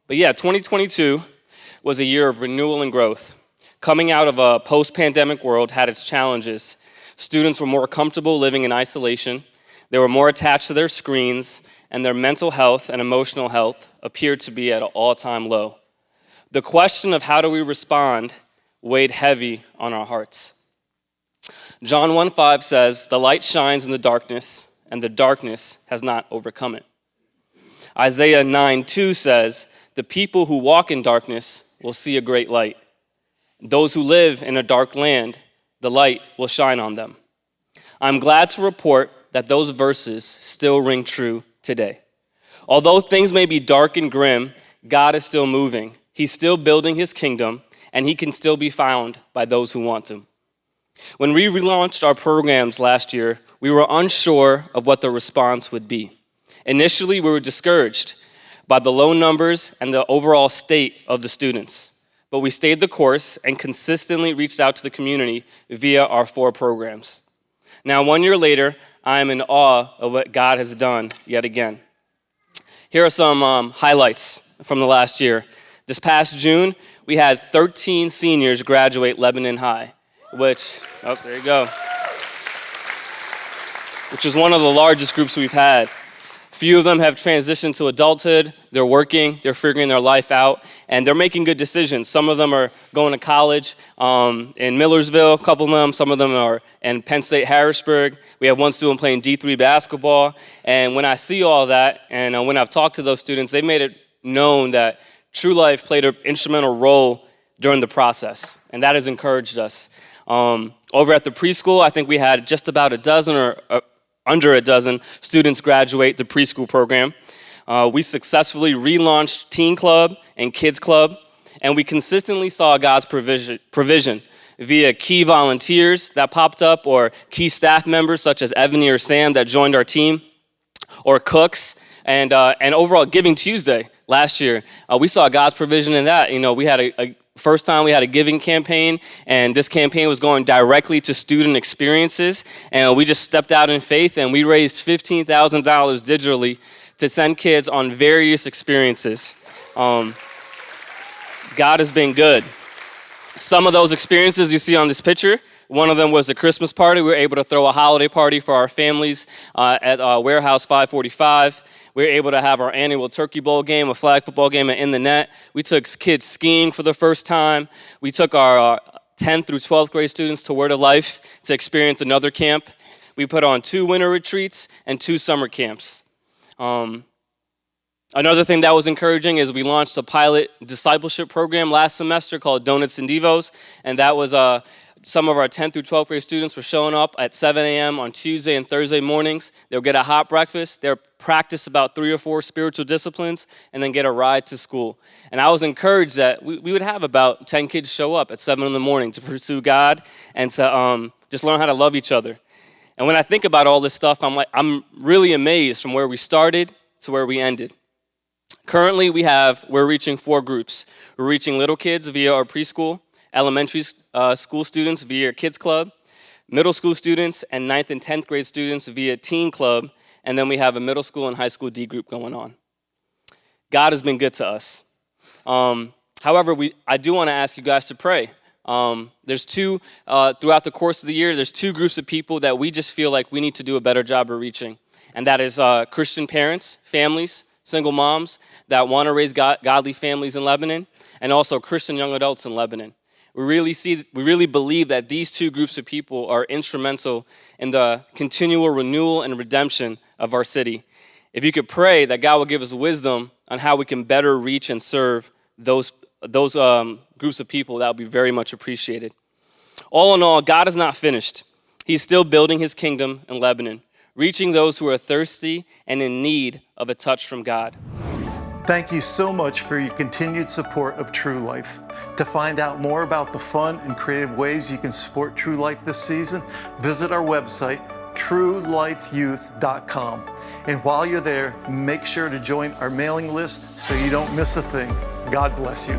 But yeah, 2022 was a year of renewal and growth. Coming out of a post-pandemic world had its challenges. Students were more comfortable living in isolation. They were more attached to their screens, and their mental health and emotional health appeared to be at an all-time low. The question of how do we respond weighed heavy on our hearts. John 1:5 says, "The light shines in the darkness, and the darkness has not overcome it." Isaiah 9:2 says, "The people who walk in darkness will see a great light. Those who live in a dark land, the light will shine on them." I'm glad to report that those verses still ring true today. Although things may be dark and grim, God is still moving. He's still building his kingdom, and he can still be found by those who want him. When we relaunched our programs last year, we were unsure of what the response would be. Initially, we were discouraged by the low numbers and the overall state of the students. But we stayed the course and consistently reached out to the community via our 4 programs. Now, 1 year later, I am in awe of what God has done yet again. Here are some highlights from the last year. This past June, we had 13 seniors graduate Lebanon High, which is one of the largest groups we've had. Few of them have transitioned to adulthood. They're working, they're figuring their life out, and they're making good decisions. Some of them are going to college in Millersville, a couple of them. Some of them are in Penn State Harrisburg. We have one student playing D3 basketball. And when I see all that, and when I've talked to those students, they've made it known that TrueLife played an instrumental role during the process, and that has encouraged us. Over at the preschool, I think we had just about a dozen or under a dozen students graduate the preschool program. We successfully relaunched Teen Club and Kids Club, and we consistently saw God's provision via key volunteers that popped up, or key staff members such as Ebony or Sam that joined our team, or cooks, and overall Giving Tuesday last year. We saw God's provision in that. We had first time we had a giving campaign, and this campaign was going directly to student experiences, and we just stepped out in faith, and we raised $15,000 digitally to send kids on various experiences. God has been good. Some of those experiences you see on this picture, one of them was the Christmas party. We were able to throw a holiday party for our families at Warehouse 545. We were able to have our annual turkey bowl game, a flag football game at In the Net. We took kids skiing for the first time. We took our 10th through 12th grade students to Word of Life to experience another camp. We put on 2 winter retreats and 2 summer camps. Another thing that was encouraging is we launched a pilot discipleship program last semester called Donuts and Devos, and that was some of our 10th through 12th grade students were showing up at 7 a.m. on Tuesday and Thursday mornings. They'll get a hot breakfast. They'll practice about 3 or 4 spiritual disciplines and then get a ride to school. And I was encouraged that we would have about 10 kids show up at 7 in the morning to pursue God and to just learn how to love each other. And when I think about all this stuff, I'm really amazed from where we started to where we ended. Currently, we're reaching 4 groups. We're reaching little kids via our preschool, elementary school students via Kids Club, middle school students, and 9th and 10th grade students via Teen Club, and then we have a middle school and high school D group going on. God has been good to us. However, I do want to ask you guys to pray. There's 2, throughout the course of the year, there's 2 groups of people that we just feel like we need to do a better job of reaching, and that is Christian parents, families, single moms that want to raise godly families in Lebanon, and also Christian young adults in Lebanon. We really believe that these 2 groups of people are instrumental in the continual renewal and redemption of our city. If you could pray that God will give us wisdom on how we can better reach and serve those groups of people, that would be very much appreciated. All in all, God is not finished. He's still building his kingdom in Lebanon, reaching those who are thirsty and in need of a touch from God. Thank you so much for your continued support of TrueLife. To find out more about the fun and creative ways you can support TrueLife this season, visit our website, truelifeyouth.com. And while you're there, make sure to join our mailing list so you don't miss a thing. God bless you.